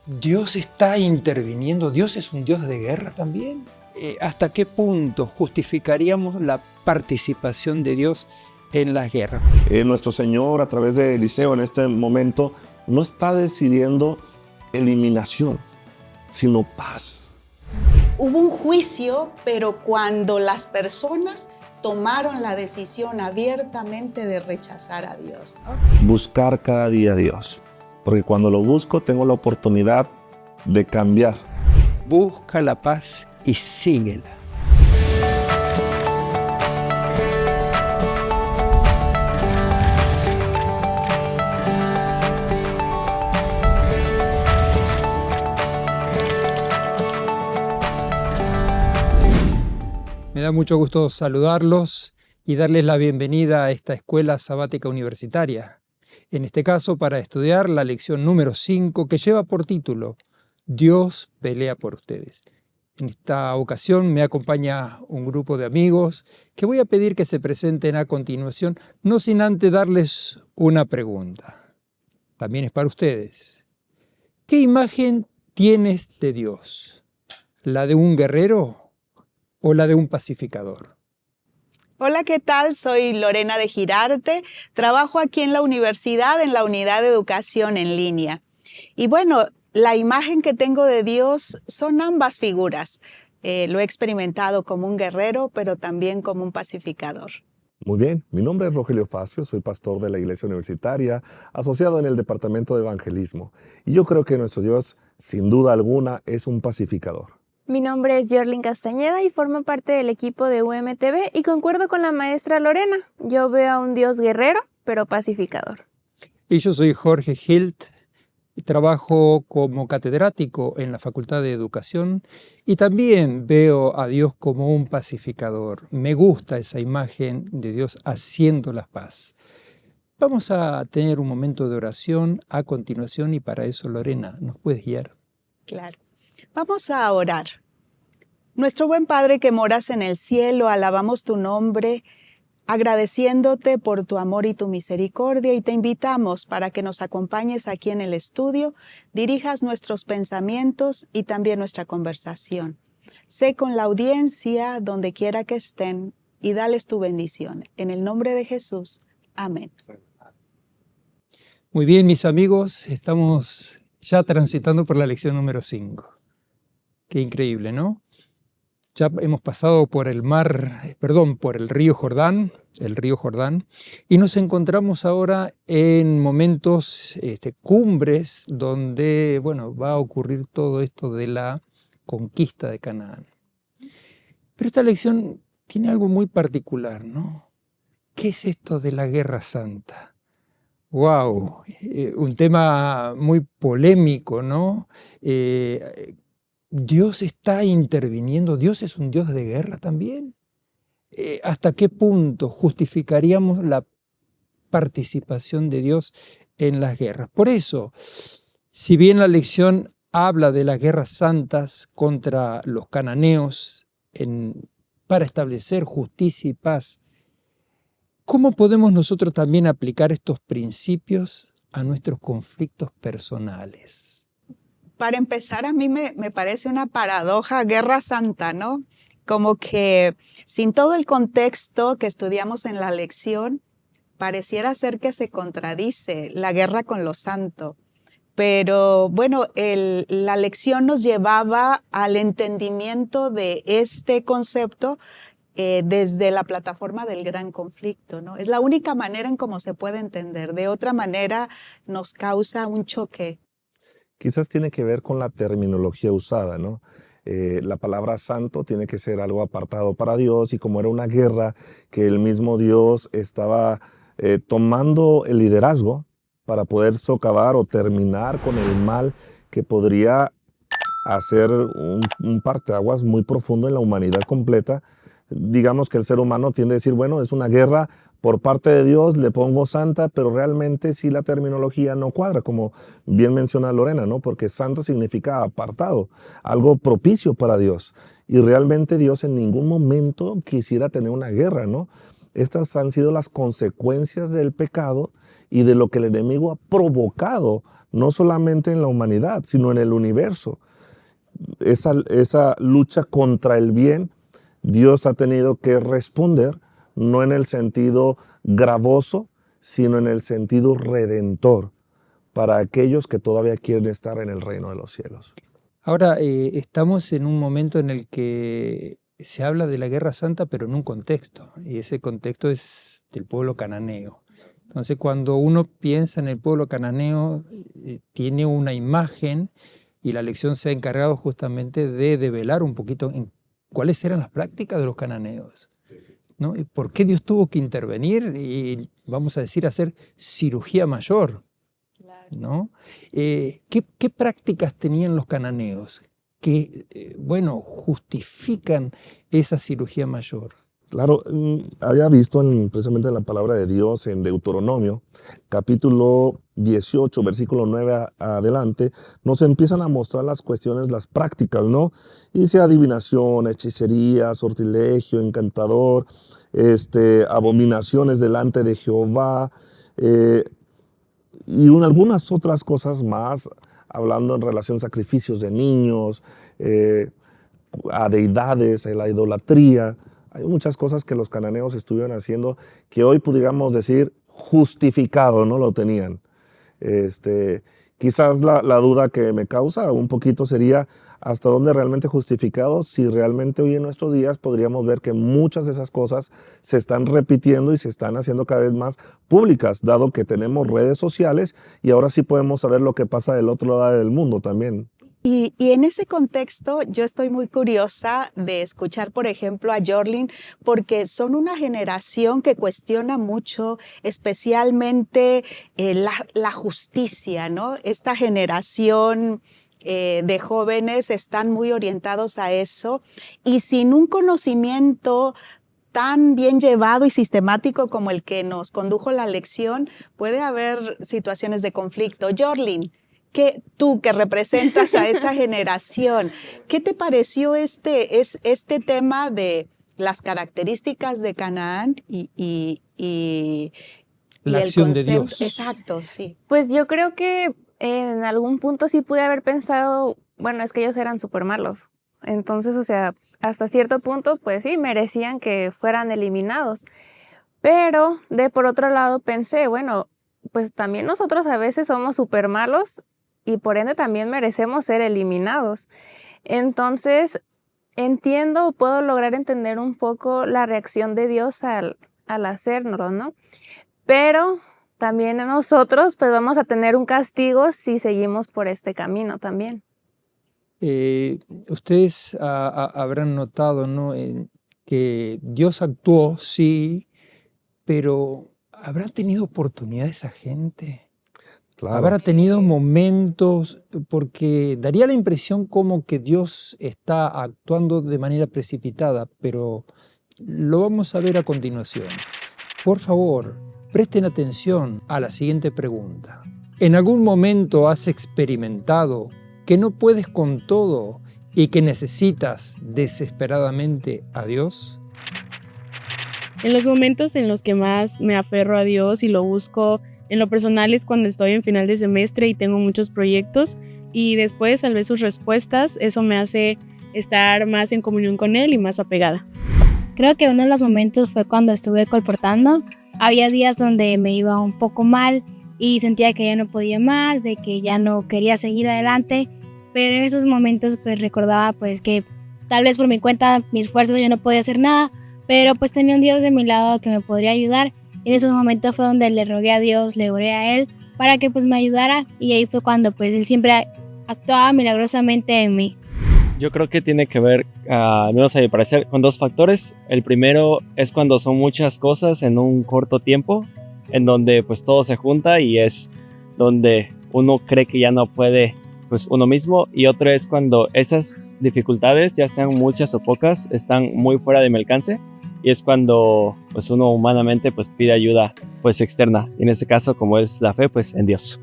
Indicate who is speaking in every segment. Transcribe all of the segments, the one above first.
Speaker 1: Dios está interviniendo, Dios es un Dios de guerra también. ¿Hasta qué punto justificaríamos la participación de Dios en las guerras?
Speaker 2: Nuestro Señor, a través de Eliseo en este momento, no está decidiendo eliminación, sino paz.
Speaker 3: Hubo un juicio, pero cuando las personas tomaron la decisión abiertamente de rechazar a Dios, ¿no?
Speaker 2: Buscar cada día a Dios, porque cuando lo busco tengo la oportunidad de cambiar.
Speaker 1: Busca la paz y síguela. Me da mucho gusto saludarlos y darles la bienvenida a esta escuela sabática universitaria. En este caso, para estudiar la lección número 5, que lleva por título Dios pelea por ustedes. En esta ocasión me acompaña un grupo de amigos que voy a pedir que se presenten a continuación, no sin antes darles una pregunta. También es para ustedes. ¿Qué imagen tienes de Dios? ¿La de un guerrero o la de un pacificador?
Speaker 3: Hola, ¿qué tal? Soy Lorena de Girarte, trabajo aquí en la universidad en la unidad de educación en línea. Y bueno, la imagen que tengo de Dios son ambas figuras. Lo he experimentado como un guerrero, pero también como un pacificador.
Speaker 2: Muy bien, mi nombre es Rogelio Facio, soy pastor de la iglesia universitaria, asociado en el departamento de evangelismo. Y yo creo que nuestro Dios, sin duda alguna, es un pacificador.
Speaker 4: Mi nombre es Yorlin Castañeda y formo parte del equipo de UMTV y concuerdo con la maestra Lorena. Yo veo a un Dios guerrero, pero pacificador.
Speaker 1: Y yo soy Jorge Hilt, trabajo como catedrático en la Facultad de Educación y también veo a Dios como un pacificador. Me gusta esa imagen de Dios haciendo la paz. Vamos a tener un momento de oración a continuación y para eso, Lorena, ¿nos puedes guiar?
Speaker 3: Claro. Vamos a orar. Nuestro buen Padre que moras en el cielo, alabamos tu nombre, agradeciéndote por tu amor y tu misericordia, y te invitamos para que nos acompañes aquí en el estudio, dirijas nuestros pensamientos y también nuestra conversación. Sé con la audiencia donde quiera que estén y dales tu bendición. En el nombre de Jesús. Amén.
Speaker 1: Muy bien, mis amigos, estamos ya transitando por la lección número 5. Qué increíble, ¿no? Ya hemos pasado por por el río Jordán, y nos encontramos ahora en momentos, cumbres, donde, va a ocurrir todo esto de la conquista de Canaán. Pero esta lección tiene algo muy particular, ¿no? ¿Qué es esto de la Guerra Santa? ¡Wow! Un tema muy polémico, ¿no? Dios está interviniendo, Dios es un Dios de guerra también. ¿Hasta qué punto justificaríamos la participación de Dios en las guerras? Por eso, si bien la lección habla de las guerras santas contra los cananeos para establecer justicia y paz, ¿cómo podemos nosotros también aplicar estos principios a nuestros conflictos personales?
Speaker 3: Para empezar, a mí me parece una paradoja, Guerra Santa, ¿no? Como que sin todo el contexto que estudiamos en la lección, pareciera ser que se contradice la guerra con lo santo. Pero bueno, la lección nos llevaba al entendimiento de este concepto desde la plataforma del gran conflicto, ¿no? Es la única manera en cómo se puede entender. De otra manera nos causa un choque.
Speaker 2: Quizás tiene que ver con la terminología usada, ¿no? La palabra santo tiene que ser algo apartado para Dios, y como era una guerra que el mismo Dios estaba tomando el liderazgo para poder socavar o terminar con el mal que podría hacer un parteaguas muy profundo en la humanidad completa. Digamos que el ser humano tiende a decir, bueno, es una guerra por parte de Dios, le pongo santa, pero realmente sí la terminología no cuadra, como bien menciona Lorena, ¿no? Porque santo significa apartado, algo propicio para Dios. Y realmente Dios en ningún momento quisiera tener una guerra, ¿no? Estas han sido las consecuencias del pecado y de lo que el enemigo ha provocado, no solamente en la humanidad, sino en el universo. Esa lucha contra el bien, Dios ha tenido que responder, no en el sentido gravoso, sino en el sentido redentor, para aquellos que todavía quieren estar en el reino de los cielos.
Speaker 1: Ahora, estamos en un momento en el que se habla de la Guerra Santa, pero en un contexto, y ese contexto es del pueblo cananeo. Entonces, cuando uno piensa en el pueblo cananeo, tiene una imagen, y la lección se ha encargado justamente de develar un poquito en cuáles eran las prácticas de los cananeos, ¿no? Y por qué Dios tuvo que intervenir y, vamos a decir, hacer cirugía mayor, ¿no? ¿Qué prácticas tenían los cananeos que, justifican esa cirugía mayor?
Speaker 2: Claro, había visto precisamente la palabra de Dios en Deuteronomio, capítulo 18, versículo 9 adelante, nos empiezan a mostrar las cuestiones, las prácticas, ¿no? Y dice adivinación, hechicería, sortilegio, encantador, abominaciones delante de Jehová, y algunas otras cosas más, hablando en relación a sacrificios de niños, a deidades, a la idolatría. Hay muchas cosas que los cananeos estuvieron haciendo que hoy podríamos decir justificado, no lo tenían. Quizás la duda que me causa un poquito sería hasta dónde realmente justificado, si realmente hoy en nuestros días podríamos ver que muchas de esas cosas se están repitiendo y se están haciendo cada vez más públicas, dado que tenemos redes sociales y ahora sí podemos saber lo que pasa del otro lado del mundo también.
Speaker 3: Y en ese contexto yo estoy muy curiosa de escuchar, por ejemplo, a Jorlin, porque son una generación que cuestiona mucho, especialmente la justicia, ¿no? Esta generación de jóvenes están muy orientados a eso y sin un conocimiento tan bien llevado y sistemático como el que nos condujo la lección, puede haber situaciones de conflicto. Jorlin, tú que representas a esa generación, ¿qué te pareció este tema de las características de Canaán y
Speaker 1: la
Speaker 3: el
Speaker 1: acción
Speaker 3: concepto?
Speaker 1: de Dios?
Speaker 3: Exacto, sí.
Speaker 4: Pues yo creo que en algún punto sí pude haber pensado, bueno, es que ellos eran súper malos. Entonces, o sea, hasta cierto punto, pues sí, merecían que fueran eliminados. Pero por otro lado pensé, bueno, pues también nosotros a veces somos súper malos y por ende también merecemos ser eliminados. Entonces, puedo lograr entender un poco la reacción de Dios al hacerlo, ¿no? Pero también nosotros pues vamos a tener un castigo si seguimos por este camino también.
Speaker 1: Ustedes habrán notado, ¿no? Que Dios actuó, sí, pero ¿habrá tenido oportunidad esa gente?
Speaker 2: Claro.
Speaker 1: Habrá tenido momentos, porque daría la impresión como que Dios está actuando de manera precipitada, pero lo vamos a ver a continuación. Por favor, presten atención a la siguiente pregunta. ¿En algún momento has experimentado que no puedes con todo y que necesitas desesperadamente a Dios?
Speaker 5: En los momentos en los que más me aferro a Dios y lo busco en lo personal es cuando estoy en final de semestre y tengo muchos proyectos y después al ver sus respuestas eso me hace estar más en comunión con Él y más apegada.
Speaker 6: Creo que uno de los momentos fue cuando estuve colportando. Había días donde me iba un poco mal y sentía que ya no podía más, de que ya no quería seguir adelante, pero en esos momentos pues recordaba pues que tal vez por mi cuenta, mis esfuerzos yo no podía hacer nada, pero pues tenía un Dios de mi lado que me podría ayudar. En esos momentos fue donde le rogué a Dios, le oré a Él para que pues me ayudara y ahí fue cuando pues Él siempre actuaba milagrosamente en mí.
Speaker 7: Yo creo que tiene que ver, al menos a mi parecer, con dos factores. El primero es cuando son muchas cosas en un corto tiempo, en donde pues todo se junta y es donde uno cree que ya no puede pues uno mismo, y otro es cuando esas dificultades, ya sean muchas o pocas, están muy fuera de mi alcance. Y es cuando pues uno humanamente pues pide ayuda pues externa, y en este caso como es la fe pues en Dios.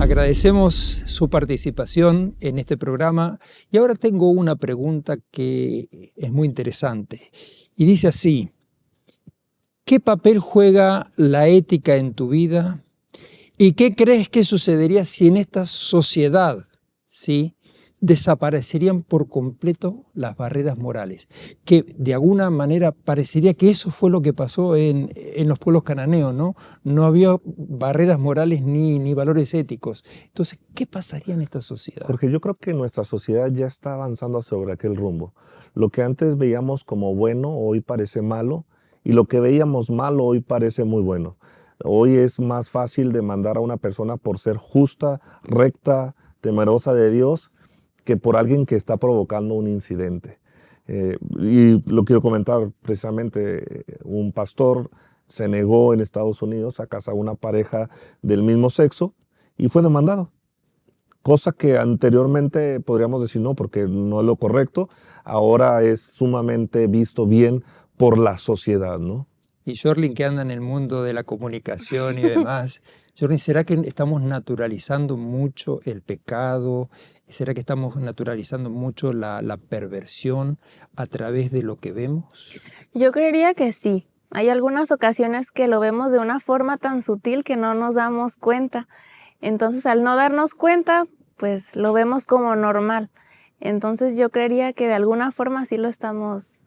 Speaker 1: Agradecemos su participación en este programa y ahora tengo una pregunta que es muy interesante y dice así: ¿qué papel juega la ética en tu vida y qué crees que sucedería si en esta sociedad, ¿sí?, desaparecerían por completo las barreras morales? Que de alguna manera parecería que eso fue lo que pasó en los pueblos cananeos, ¿no? No había barreras morales ni valores éticos. Entonces, ¿qué pasaría en esta sociedad?
Speaker 2: Jorge, yo creo que nuestra sociedad ya está avanzando sobre aquel rumbo. Lo que antes veíamos como bueno, hoy parece malo, y lo que veíamos malo, hoy parece muy bueno. Hoy es más fácil demandar a una persona por ser justa, recta, temerosa de Dios, que por alguien que está provocando un incidente. Y lo quiero comentar precisamente, un pastor se negó en Estados Unidos a casar a una pareja del mismo sexo y fue demandado. Cosa que anteriormente podríamos decir no, porque no es lo correcto, ahora es sumamente visto bien por la sociedad, ¿no?
Speaker 1: Y Jorlin, que anda en el mundo de la comunicación y demás, Jorlin, ¿será que estamos naturalizando mucho el pecado? ¿Será que estamos naturalizando mucho la perversión a través de lo que vemos?
Speaker 4: Yo creería que sí. Hay algunas ocasiones que lo vemos de una forma tan sutil que no nos damos cuenta. Entonces, al no darnos cuenta, pues lo vemos como normal. Entonces, yo creería que de alguna forma sí lo estamos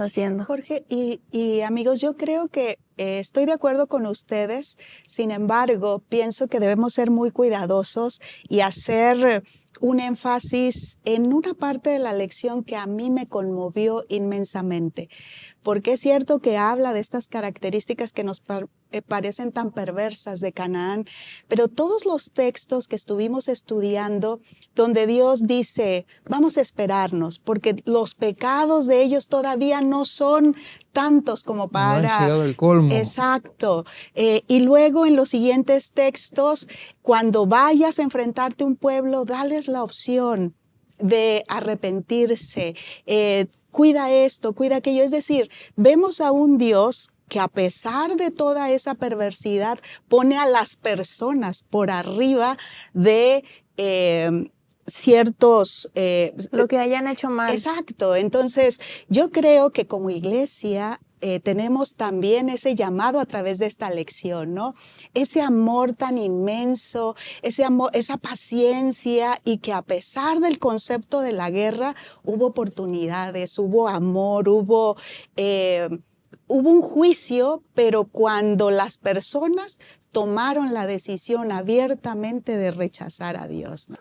Speaker 4: haciendo.
Speaker 3: Jorge y amigos, yo creo que estoy de acuerdo con ustedes. Sin embargo, pienso que debemos ser muy cuidadosos y hacer un énfasis en una parte de la lección que a mí me conmovió inmensamente, porque es cierto que habla de estas características que nos parecen tan perversas de Canaán, pero todos los textos que estuvimos estudiando donde Dios dice, vamos a esperarnos, porque los pecados de ellos todavía no son tantos como para...
Speaker 1: No han llegado al colmo.
Speaker 3: Exacto. Y luego en los siguientes textos, cuando vayas a enfrentarte a un pueblo, dales la opción de arrepentirse, cuida esto, cuida aquello. Es decir, vemos a un Dios que a pesar de toda esa perversidad, pone a las personas por arriba de ciertos...
Speaker 4: lo que hayan hecho mal.
Speaker 3: Exacto. Entonces, yo creo que como iglesia tenemos también ese llamado a través de esta lección, ¿no? Ese amor tan inmenso, ese amor, esa paciencia, y que a pesar del concepto de la guerra, hubo oportunidades, hubo amor, hubo un juicio, pero cuando las personas tomaron la decisión abiertamente de rechazar a Dios, ¿no?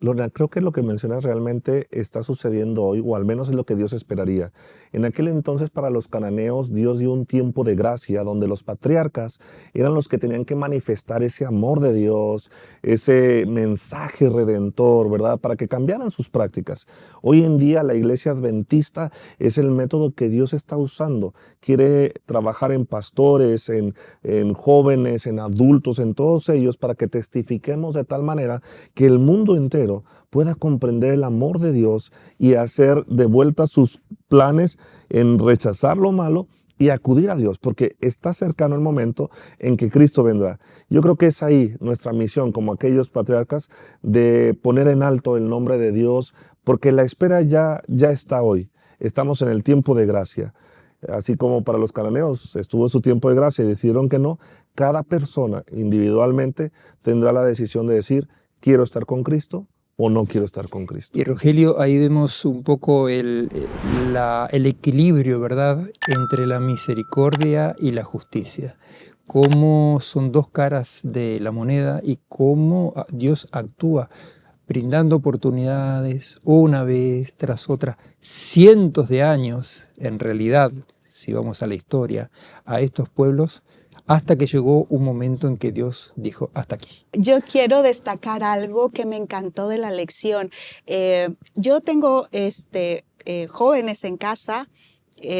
Speaker 2: Lorena, creo que lo que mencionas realmente está sucediendo hoy, o al menos es lo que Dios esperaría. En aquel entonces, para los cananeos, Dios dio un tiempo de gracia donde los patriarcas eran los que tenían que manifestar ese amor de Dios, ese mensaje redentor, ¿verdad? Para que cambiaran sus prácticas. Hoy en día la iglesia adventista es el método que Dios está usando. Quiere trabajar en pastores, en jóvenes, en adultos, en todos ellos, para que testifiquemos de tal manera que el mundo entero pueda comprender el amor de Dios y hacer de vuelta sus planes en rechazar lo malo y acudir a Dios, porque está cercano el momento en que Cristo vendrá. Yo creo que es ahí nuestra misión, como aquellos patriarcas, de poner en alto el nombre de Dios, porque la espera ya está hoy. Estamos en el tiempo de gracia. Así como para los cananeos estuvo su tiempo de gracia y decidieron que no, cada persona individualmente tendrá la decisión de decir, quiero estar con Cristo o no quiero estar con Cristo.
Speaker 1: Y Rogelio, ahí vemos un poco el equilibrio, ¿verdad?, entre la misericordia y la justicia. Cómo son dos caras de la moneda y cómo Dios actúa brindando oportunidades una vez tras otra, cientos de años, en realidad, si vamos a la historia, a estos pueblos, hasta que llegó un momento en que Dios dijo, hasta aquí.
Speaker 3: Yo quiero destacar algo que me encantó de la lección. Yo tengo jóvenes en casa,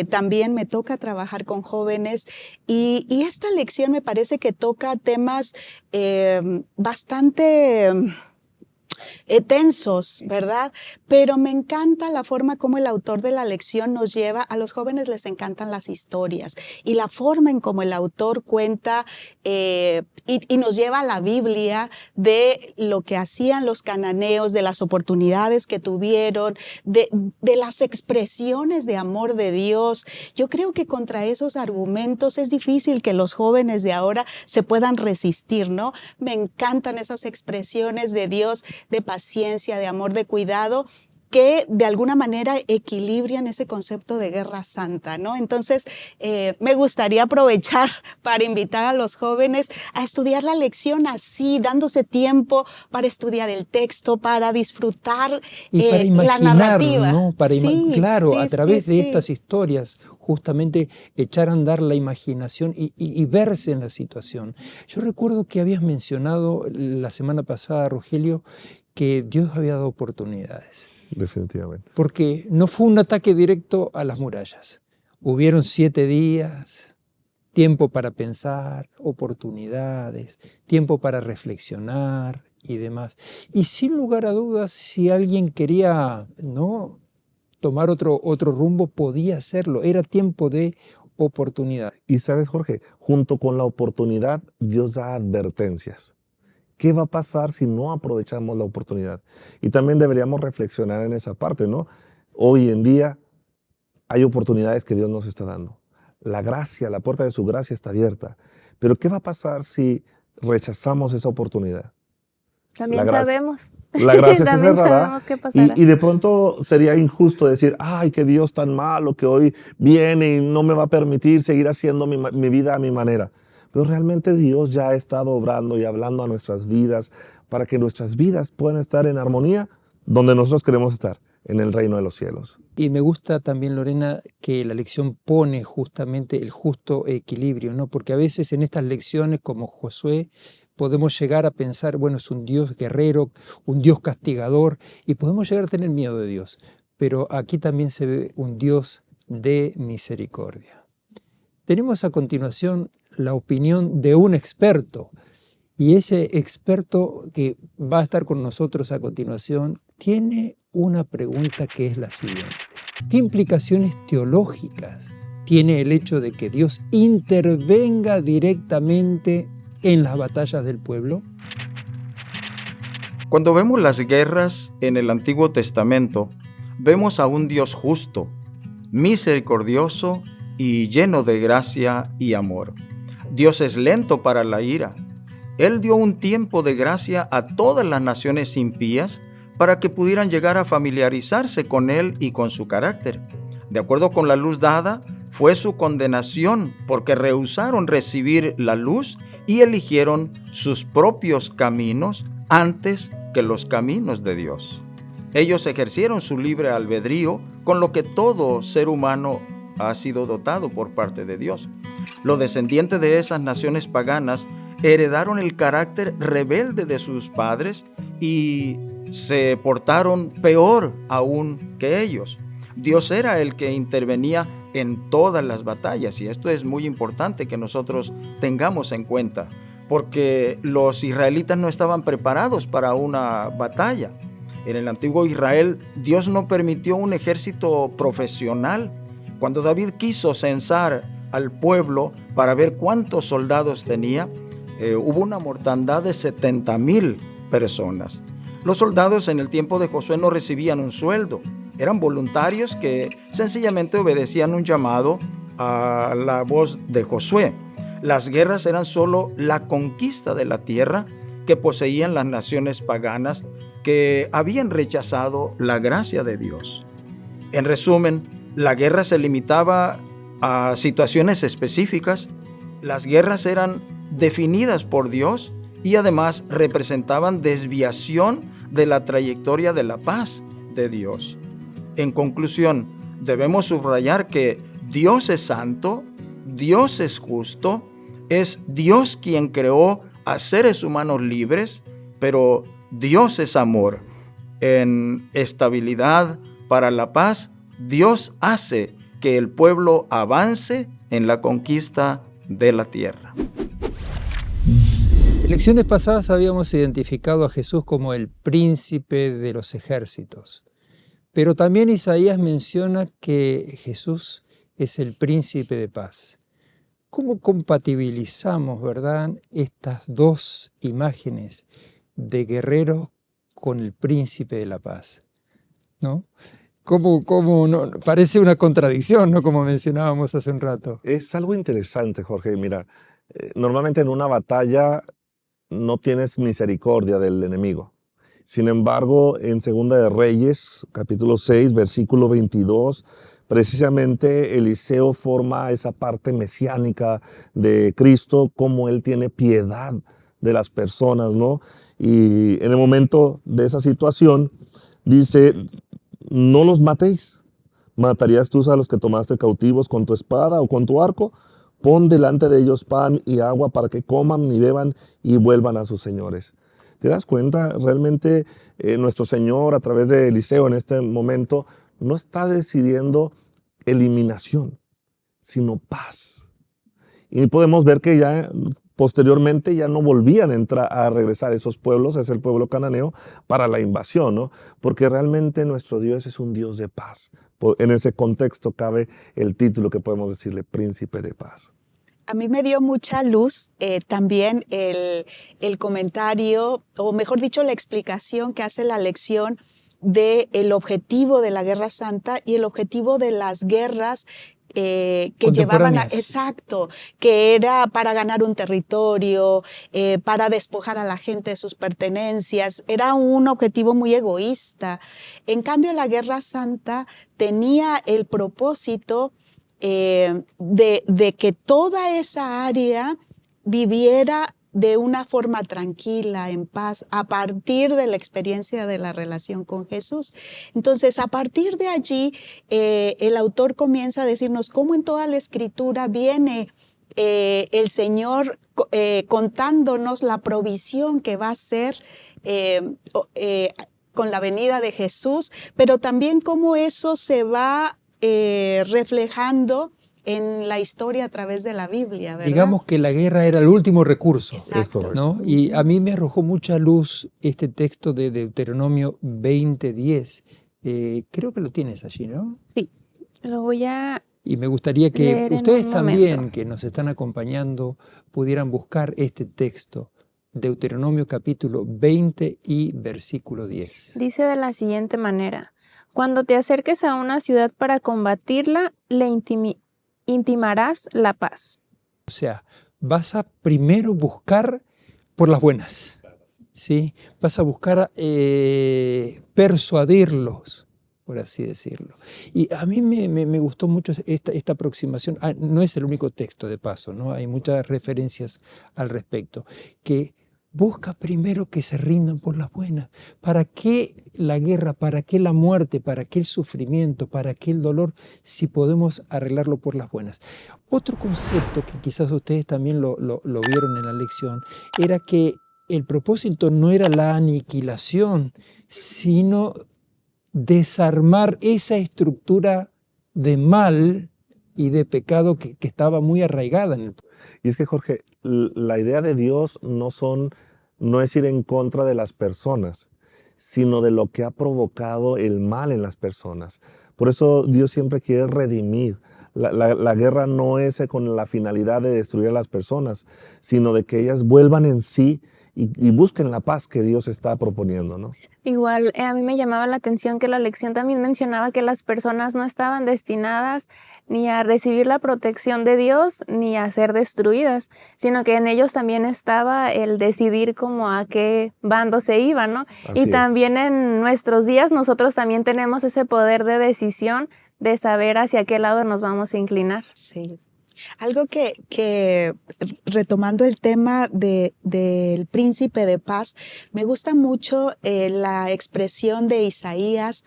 Speaker 3: también me toca trabajar con jóvenes y esta lección me parece que toca temas bastante tensos, ¿verdad? Pero me encanta la forma como el autor de la lección nos lleva, a los jóvenes les encantan las historias y la forma en cómo el autor cuenta y nos lleva a la Biblia de lo que hacían los cananeos, de las oportunidades que tuvieron, de las expresiones de amor de Dios. Yo creo que contra esos argumentos es difícil que los jóvenes de ahora se puedan resistir, ¿no? Me encantan esas expresiones de Dios, de paciencia, de amor, de cuidado, que de alguna manera equilibran ese concepto de guerra santa, ¿no? Entonces, me gustaría aprovechar para invitar a los jóvenes a estudiar la lección así, dándose tiempo para estudiar el texto, para disfrutar
Speaker 1: y para imaginar,
Speaker 3: la narrativa.
Speaker 1: ¿no? Claro, a través de estas historias, justamente echar a andar la imaginación y verse en la situación. Yo recuerdo que habías mencionado la semana pasada, Rogelio, que Dios había dado oportunidades.
Speaker 2: Definitivamente.
Speaker 1: Porque no fue un ataque directo a las murallas. Hubieron 7 días, tiempo para pensar, oportunidades, tiempo para reflexionar y demás. Y sin lugar a dudas, si alguien quería, ¿no?, tomar otro rumbo, podía hacerlo. Era tiempo de oportunidad.
Speaker 2: Y sabes, Jorge, junto con la oportunidad, Dios da advertencias. ¿Qué va a pasar si no aprovechamos la oportunidad? Y también deberíamos reflexionar en esa parte, ¿no? Hoy en día hay oportunidades que Dios nos está dando. La gracia, la puerta de su gracia está abierta. Pero ¿qué va a pasar si rechazamos esa oportunidad?
Speaker 4: También sabemos.
Speaker 2: La gracia se
Speaker 4: También
Speaker 2: cerrará
Speaker 4: sabemos qué pasará.
Speaker 2: y de pronto sería injusto decir, ay, qué Dios tan malo que hoy viene y no me va a permitir seguir haciendo mi vida a mi manera. Pero realmente Dios ya ha estado obrando y hablando a nuestras vidas para que nuestras vidas puedan estar en armonía donde nosotros queremos estar, en el reino de los cielos.
Speaker 1: Y me gusta también, Lorena, que la lección pone justamente el justo equilibrio, ¿no? Porque a veces en estas lecciones, como Josué, podemos llegar a pensar, bueno, es un Dios guerrero, un Dios castigador, y podemos llegar a tener miedo de Dios. Pero aquí también se ve un Dios de misericordia. Tenemos a continuación la opinión de un experto, y ese experto que va a estar con nosotros a continuación tiene una pregunta que es la siguiente. ¿Qué implicaciones teológicas tiene el hecho de que Dios intervenga directamente en las batallas del pueblo?
Speaker 8: Cuando vemos las guerras en el Antiguo Testamento, vemos a un Dios justo, misericordioso y lleno de gracia y amor. Dios es lento para la ira. Él dio un tiempo de gracia a todas las naciones impías para que pudieran llegar a familiarizarse con Él y con su carácter. De acuerdo con la luz dada, fue su condenación porque rehusaron recibir la luz y eligieron sus propios caminos antes que los caminos de Dios. Ellos ejercieron su libre albedrío, con lo que todo ser humano ha sido dotado por parte de Dios. Los descendientes de esas naciones paganas heredaron el carácter rebelde de sus padres y se portaron peor aún que ellos. Dios era el que intervenía en todas las batallas, y esto es muy importante que nosotros tengamos en cuenta, porque los israelitas no estaban preparados para una batalla. En el antiguo Israel, Dios no permitió un ejército profesional. Cuando David quiso censar al pueblo para ver cuántos soldados tenía, hubo una mortandad de 70,000 personas. Los soldados en el tiempo de Josué no recibían un sueldo. Eran voluntarios que sencillamente obedecían un llamado a la voz de Josué. Las guerras eran solo la conquista de la tierra que poseían las naciones paganas que habían rechazado la gracia de Dios. En resumen, la guerra se limitaba a situaciones específicas. Las guerras eran definidas por Dios y además representaban desviación de la trayectoria de la paz de Dios. En conclusión, debemos subrayar que Dios es santo, Dios es justo, es Dios quien creó a seres humanos libres, pero Dios es amor. En estabilidad para la paz, Dios hace que el pueblo avance en la conquista de la tierra.
Speaker 1: En lecciones pasadas habíamos identificado a Jesús como el príncipe de los ejércitos, pero también Isaías menciona que Jesús es el príncipe de paz. ¿Cómo compatibilizamos, verdad, estas dos imágenes de guerrero con el príncipe de la paz? ¿No? ¿Cómo no? Parece una contradicción, ¿no? Como mencionábamos hace un rato.
Speaker 2: Es algo interesante, Jorge. Mira, normalmente en una batalla no tienes misericordia del enemigo. Sin embargo, en Segunda de Reyes, capítulo 6, versículo 22, precisamente Eliseo forma esa parte mesiánica de Cristo, como Él tiene piedad de las personas, ¿no? Y en el momento de esa situación, dice, no los matéis. ¿Matarías tú a los que tomaste cautivos con tu espada o con tu arco? Pon delante de ellos pan y agua para que coman y beban y vuelvan a sus señores. ¿Te das cuenta? Realmente nuestro Señor, a través de Eliseo en este momento, no está decidiendo eliminación, sino paz. Y podemos ver que ya posteriormente ya no volvían a regresar esos pueblos, es el pueblo cananeo, para la invasión, ¿no? Porque realmente nuestro Dios es un Dios de paz. En ese contexto cabe el título que podemos decirle príncipe de paz.
Speaker 3: A mí me dio mucha luz también el comentario, o mejor dicho, la explicación que hace la lección del objetivo de la Guerra Santa y el objetivo de las guerras que llevaban exacto, que era para ganar un territorio, para despojar a la gente de sus pertenencias. Era un objetivo muy egoísta. En cambio, la Guerra Santa tenía el propósito de que toda esa área viviera de una forma tranquila, en paz, a partir de la experiencia de la relación con Jesús. Entonces, a partir de allí, el autor comienza a decirnos cómo en toda la Escritura viene el Señor contándonos la provisión que va a hacer con la venida de Jesús, pero también cómo eso se va reflejando en la historia a través de la Biblia, ¿verdad?
Speaker 1: Digamos que la guerra era el último recurso.
Speaker 3: Exacto.
Speaker 2: Es correcto.
Speaker 1: ¿No? Y a mí me arrojó mucha luz este texto de Deuteronomio 20:10. Creo que lo tienes allí, ¿no?
Speaker 4: Sí, lo voy a
Speaker 1: Y me gustaría que
Speaker 4: leer en
Speaker 1: ustedes
Speaker 4: un
Speaker 1: también,
Speaker 4: momento.
Speaker 1: que nos están acompañando, pudieran buscar este texto, Deuteronomio capítulo 20 y versículo 10.
Speaker 4: Dice de la siguiente manera: cuando te acerques a una ciudad para combatirla, le intimarás la paz.
Speaker 1: O sea, vas a primero buscar por las buenas, ¿sí? Vas a buscar persuadirlos, por así decirlo. Y a mí me gustó mucho esta aproximación. No es el único texto, de paso, ¿no? Hay muchas referencias al respecto, que busca primero que se rindan por las buenas. ¿Para qué la guerra? ¿Para qué la muerte? ¿Para qué el sufrimiento? ¿Para qué el dolor? Si podemos arreglarlo por las buenas. Otro concepto que quizás ustedes también lo vieron en la lección era que el propósito no era la aniquilación, sino desarmar esa estructura de mal y de pecado que estaba muy arraigada en el pueblo.
Speaker 2: Y es que, Jorge, la idea de Dios no es ir en contra de las personas, sino de lo que ha provocado el mal en las personas. Por eso Dios siempre quiere redimir. La guerra no es con la finalidad de destruir a las personas, sino de que ellas vuelvan en sí y busquen la paz que Dios está proponiendo, ¿no?
Speaker 4: Igual a mí me llamaba la atención que la lección también mencionaba que las personas no estaban destinadas ni a recibir la protección de Dios ni a ser destruidas, sino que en ellos también estaba el decidir como a qué bando se iba, ¿no?
Speaker 2: Así
Speaker 4: Y también en nuestros días nosotros también tenemos ese poder de decisión de saber hacia qué lado nos vamos a inclinar.
Speaker 3: Sí. Algo que retomando el tema del príncipe de paz, me gusta mucho la expresión de Isaías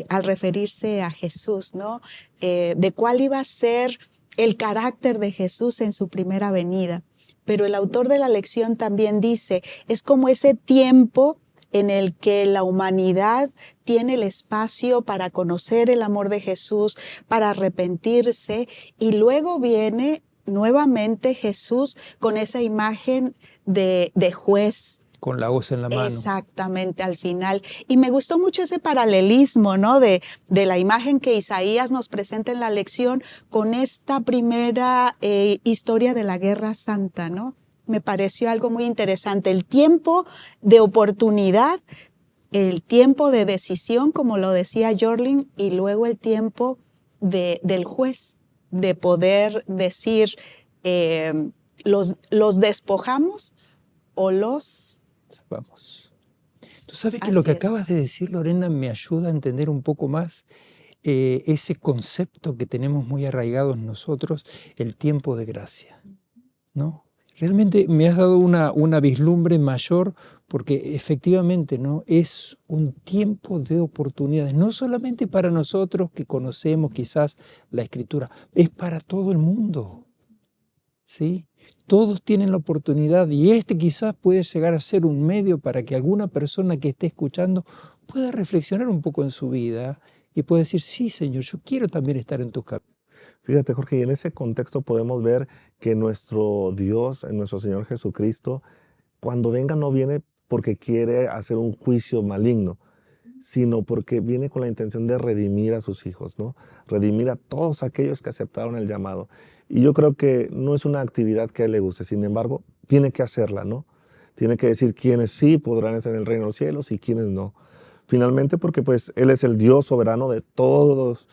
Speaker 3: al referirse a Jesús, ¿no? De cuál iba a ser el carácter de Jesús en su primera venida. Pero el autor de la lección también dice, es como ese tiempo en el que la humanidad tiene el espacio para conocer el amor de Jesús, para arrepentirse, y luego viene nuevamente Jesús con esa imagen de juez.
Speaker 1: Con la hoz en la mano.
Speaker 3: Exactamente, al final. Y me gustó mucho ese paralelismo, ¿no? De la imagen que Isaías nos presenta en la lección con esta primera historia de la Guerra Santa, ¿no? Me pareció algo muy interesante. El tiempo de oportunidad, el tiempo de decisión, como lo decía Jorlin, y luego el tiempo del juez, de poder decir, los despojamos o los...
Speaker 1: Vamos. Tú sabes que
Speaker 3: Así
Speaker 1: lo que
Speaker 3: es.
Speaker 1: acabas de decir, Lorena, me ayuda a entender un poco más ese concepto que tenemos muy arraigados nosotros, el tiempo de gracia, ¿no? Realmente me has dado una vislumbre mayor porque efectivamente, ¿no? Es un tiempo de oportunidades, no solamente para nosotros que conocemos quizás la Escritura, es para todo el mundo, ¿sí? Todos tienen la oportunidad y este quizás puede llegar a ser un medio para que alguna persona que esté escuchando pueda reflexionar un poco en su vida y pueda decir, sí, Señor, yo quiero también estar en tus caminos.
Speaker 2: Fíjate, Jorge, y en ese contexto podemos ver que nuestro Dios, nuestro Señor Jesucristo, cuando venga no viene porque quiere hacer un juicio maligno, sino porque viene con la intención de redimir a sus hijos, ¿no? Redimir a todos aquellos que aceptaron el llamado. Y yo creo que no es una actividad que a él le guste, sin embargo, tiene que hacerla, ¿no? Tiene que decir quiénes sí podrán estar en el reino de los cielos y quiénes no. Finalmente, porque pues él es el Dios soberano de todos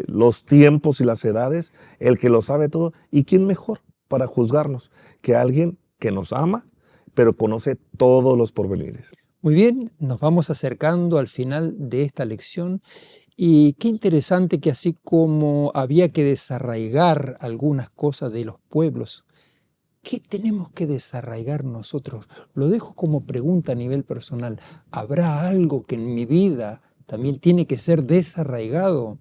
Speaker 2: los tiempos y las edades, el que lo sabe todo. ¿Y quién mejor para juzgarnos que alguien que nos ama, pero conoce todos los porvenires?
Speaker 1: Muy bien, nos vamos acercando al final de esta lección y qué interesante que así como había que desarraigar algunas cosas de los pueblos, ¿qué tenemos que desarraigar nosotros? Lo dejo como pregunta a nivel personal. ¿Habrá algo que en mi vida también tiene que ser desarraigado?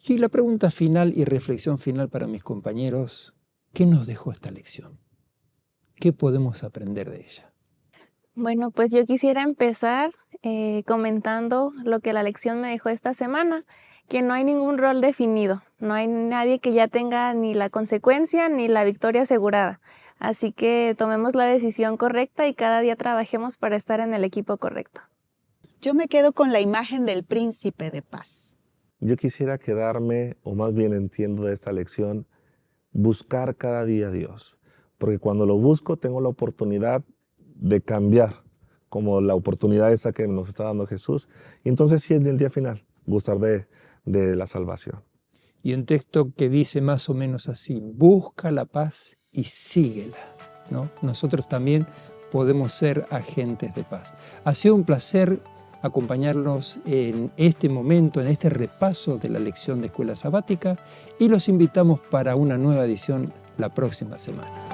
Speaker 1: Y la pregunta final y reflexión final para mis compañeros, ¿qué nos dejó esta lección? ¿Qué podemos aprender de ella?
Speaker 4: Bueno, pues yo quisiera empezar comentando lo que la lección me dejó esta semana, que no hay ningún rol definido, no hay nadie que ya tenga ni la consecuencia ni la victoria asegurada. Así que tomemos la decisión correcta y cada día trabajemos para estar en el equipo correcto.
Speaker 3: Yo me quedo con la imagen del príncipe de paz.
Speaker 2: Yo quisiera quedarme, o más bien entiendo de esta lección, buscar cada día a Dios. Porque cuando lo busco tengo la oportunidad de cambiar, como la oportunidad esa que nos está dando Jesús. Y entonces sí, en el día final, gustar de la salvación.
Speaker 1: Y un texto que dice más o menos así, busca la paz y síguela, ¿no? Nosotros también podemos ser agentes de paz. Ha sido un placer acompañarnos en este momento, en este repaso de la lección de Escuela Sabática y los invitamos para una nueva edición la próxima semana.